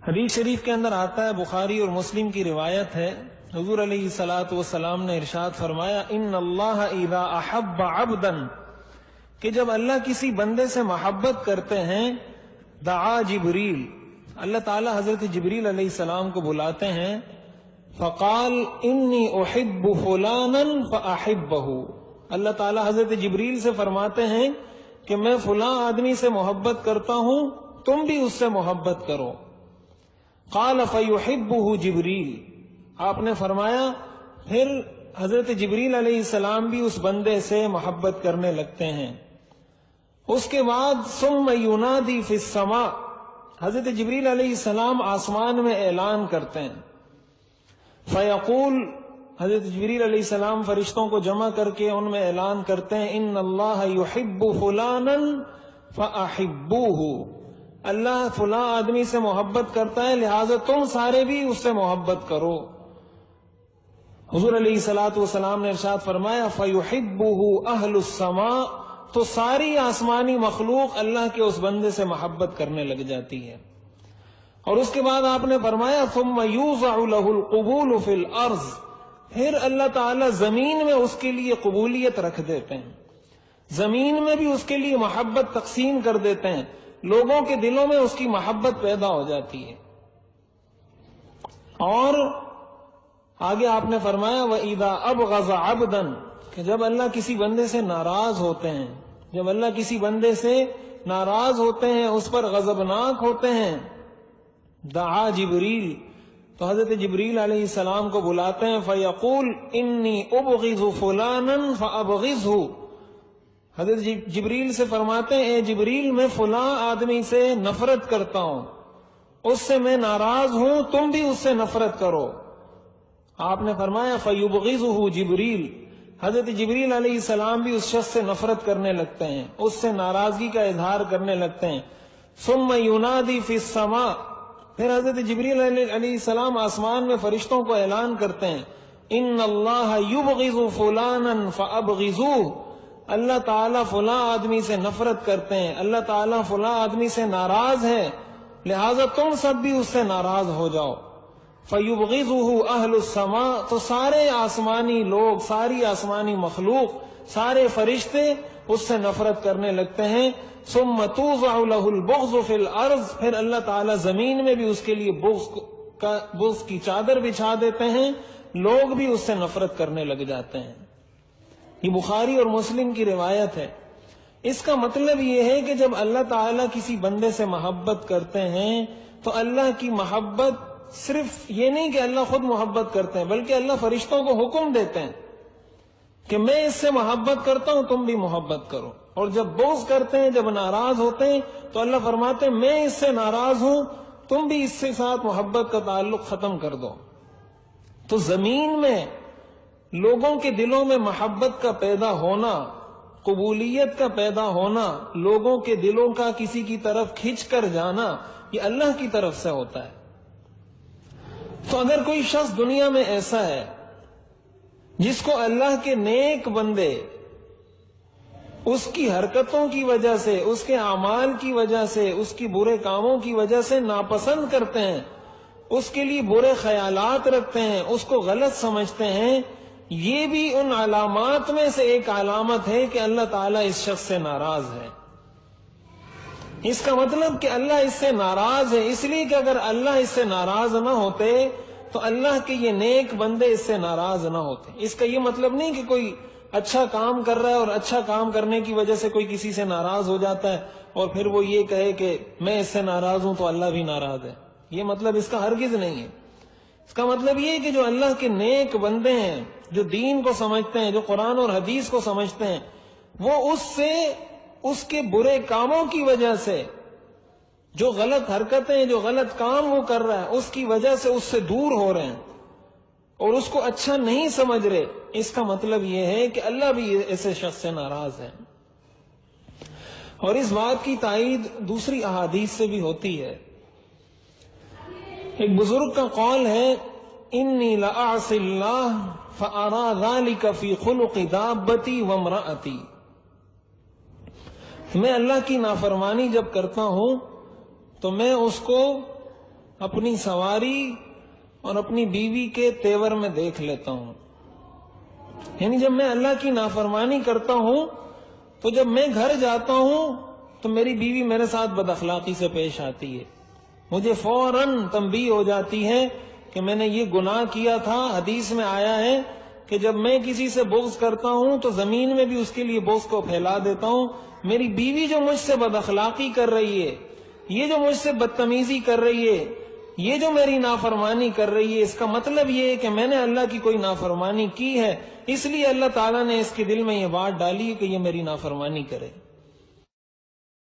حدیث شریف کے اندر آتا ہے، بخاری اور مسلم کی روایت ہے، حضور علیہ الصلوۃ والسلام نے ارشاد فرمایا ان اللہ اذا احب عبدا، کہ جب اللہ کسی بندے سے محبت کرتے ہیں، دعا جبریل، اللہ تعالی حضرت جبریل علیہ السلام کو بلاتے ہیں، فقال انی احب فلانا فاحبہ، اللہ تعالی حضرت جبریل سے فرماتے ہیں کہ میں فلاں آدمی سے محبت کرتا ہوں، تم بھی اس سے محبت کرو۔ قال فیحبہ جبریل، آپ نے فرمایا پھر حضرت جبریل علیہ السلام بھی اس بندے سے محبت کرنے لگتے ہیں۔ اس کے بعد ثم ینادی فی السماء، حضرت جبریل علیہ السلام آسمان میں اعلان کرتے ہیں، فیقول، حضرت جبریل علیہ السلام فرشتوں کو جمع کر کے ان میں اعلان کرتے ہیں ان اللہ یحب فلانا فاحبوہ، اللہ فلاں آدمی سے محبت کرتا ہے لہذا تم سارے بھی اس سے محبت کرو۔ حضور علیہ الصلوۃ والسلام نے ارشاد فرمایا فیحبہ اہل السماء، تو ساری آسمانی مخلوق اللہ کے اس بندے سے محبت کرنے لگ جاتی ہے۔ اور اس کے بعد آپ نے فرمایا ثم یوضع له القبول فی الارض، پھر اللہ تعالی زمین میں اس کے لیے قبولیت رکھ دیتے ہیں، زمین میں بھی اس کے لیے محبت تقسیم کر دیتے ہیں، لوگوں کے دلوں میں اس کی محبت پیدا ہو جاتی ہے۔ اور آگے آپ نے فرمایا وَإِذَا أَبْغَضَ عَبْدًا، کہ جب اللہ کسی بندے سے ناراض ہوتے ہیں، جب اللہ کسی بندے سے ناراض ہوتے ہیں، اس پر غضبناک ہوتے ہیں، دعا جبریل، تو حضرت جبریل علیہ السلام کو بلاتے ہیں فیقول انی ابغض فلانا فابغضہ، حضرت جبریل سے فرماتے ہیں اے جبریل میں فلاں آدمی سے نفرت کرتا ہوں، اس سے میں ناراض ہوں، تم بھی اس سے نفرت کرو۔ آپ نے فرمایا فیبغضہ جبریل، حضرت جبریل علیہ السلام بھی اس شخص سے نفرت کرنے لگتے ہیں، اس سے ناراضگی کا اظہار کرنے لگتے ہیں۔ ثم ینادی فی السماء، پھر حضرت جبریل علیہ السلام آسمان میں فرشتوں کو اعلان کرتے ہیں ان اللہ یبغض فلانا فابغضوہ، اللہ تعالیٰ فلاں آدمی سے نفرت کرتے ہیں، اللہ تعالیٰ فلاں آدمی سے ناراض ہے لہذا تم سب بھی اس سے ناراض ہو جاؤ۔ فیبغضہ اہل السماء، تو سارے آسمانی لوگ، ساری آسمانی مخلوق، سارے فرشتے اس سے نفرت کرنے لگتے ہیں۔ ثم توضع له البغض فی الارض، پھر اللہ تعالیٰ زمین میں بھی اس کے لیے بغض کی چادر بچھا دیتے ہیں، لوگ بھی اس سے نفرت کرنے لگ جاتے ہیں۔ یہ بخاری اور مسلم کی روایت ہے۔ اس کا مطلب یہ ہے کہ جب اللہ تعالیٰ کسی بندے سے محبت کرتے ہیں تو اللہ کی محبت صرف یہ نہیں کہ اللہ خود محبت کرتے ہیں، بلکہ اللہ فرشتوں کو حکم دیتے ہیں کہ میں اس سے محبت کرتا ہوں، تم بھی محبت کرو۔ اور جب بغض کرتے ہیں، جب ناراض ہوتے ہیں تو اللہ فرماتے ہیں میں اس سے ناراض ہوں، تم بھی اس سے ساتھ محبت کا تعلق ختم کر دو۔ تو زمین میں لوگوں کے دلوں میں محبت کا پیدا ہونا، قبولیت کا پیدا ہونا، لوگوں کے دلوں کا کسی کی طرف کھنچ کر جانا، یہ اللہ کی طرف سے ہوتا ہے۔ تو اگر کوئی شخص دنیا میں ایسا ہے جس کو اللہ کے نیک بندے اس کی حرکتوں کی وجہ سے، اس کے اعمال کی وجہ سے، اس کی برے کاموں کی وجہ سے ناپسند کرتے ہیں، اس کے لیے برے خیالات رکھتے ہیں، اس کو غلط سمجھتے ہیں، یہ بھی ان علامات میں سے ایک علامت ہے کہ اللہ تعالیٰ اس شخص سے ناراض ہے۔ اس کا مطلب کہ اللہ اس سے ناراض ہے، اس لیے کہ اگر اللہ اس سے ناراض نہ ہوتے تو اللہ کے یہ نیک بندے اس سے ناراض نہ ہوتے۔ اس کا یہ مطلب نہیں کہ کوئی اچھا کام کر رہا ہے اور اچھا کام کرنے کی وجہ سے کوئی کسی سے ناراض ہو جاتا ہے اور پھر وہ یہ کہے کہ میں اس سے ناراض ہوں تو اللہ بھی ناراض ہے، یہ مطلب اس کا ہرگز نہیں ہے۔ اس کا مطلب یہ ہے کہ جو اللہ کے نیک بندے ہیں، جو دین کو سمجھتے ہیں، جو قرآن اور حدیث کو سمجھتے ہیں، وہ اس سے، اس کے برے کاموں کی وجہ سے، جو غلط حرکتیں، جو غلط کام وہ کر رہا ہے اس کی وجہ سے اس سے دور ہو رہے ہیں اور اس کو اچھا نہیں سمجھ رہے۔ اس کا مطلب یہ ہے کہ اللہ بھی ایسے شخص سے ناراض ہے۔ اور اس بات کی تائید دوسری احادیث سے بھی ہوتی ہے۔ ایک بزرگ کا قول ہے انی لأعصی اللہ فأرى ذلك فی خلق دابتی وامرأتی، میں اللہ کی نافرمانی جب کرتا ہوں تو میں اس کو اپنی سواری اور اپنی بیوی کے تیور میں دیکھ لیتا ہوں. یعنی جب میں اللہ کی نافرمانی کرتا ہوں تو جب میں گھر جاتا ہوں تو میری بیوی میرے ساتھ بد اخلاقی سے پیش آتی ہے. مجھے فوراً تنبیہ ہو جاتی ہے کہ میں نے یہ گناہ کیا تھا. حدیث میں آیا ہے کہ جب میں کسی سے بغض کرتا ہوں تو زمین میں بھی اس کے لیے بغض کو پھیلا دیتا ہوں. میری بیوی جو مجھ سے بد اخلاقی کر رہی ہے، یہ جو مجھ سے بدتمیزی کر رہی ہے، یہ جو میری نافرمانی کر رہی ہے، اس کا مطلب یہ ہے کہ میں نے اللہ کی کوئی نافرمانی کی ہے، اس لیے اللہ تعالیٰ نے اس کے دل میں یہ بات ڈالی ہے کہ یہ میری نافرمانی کرے.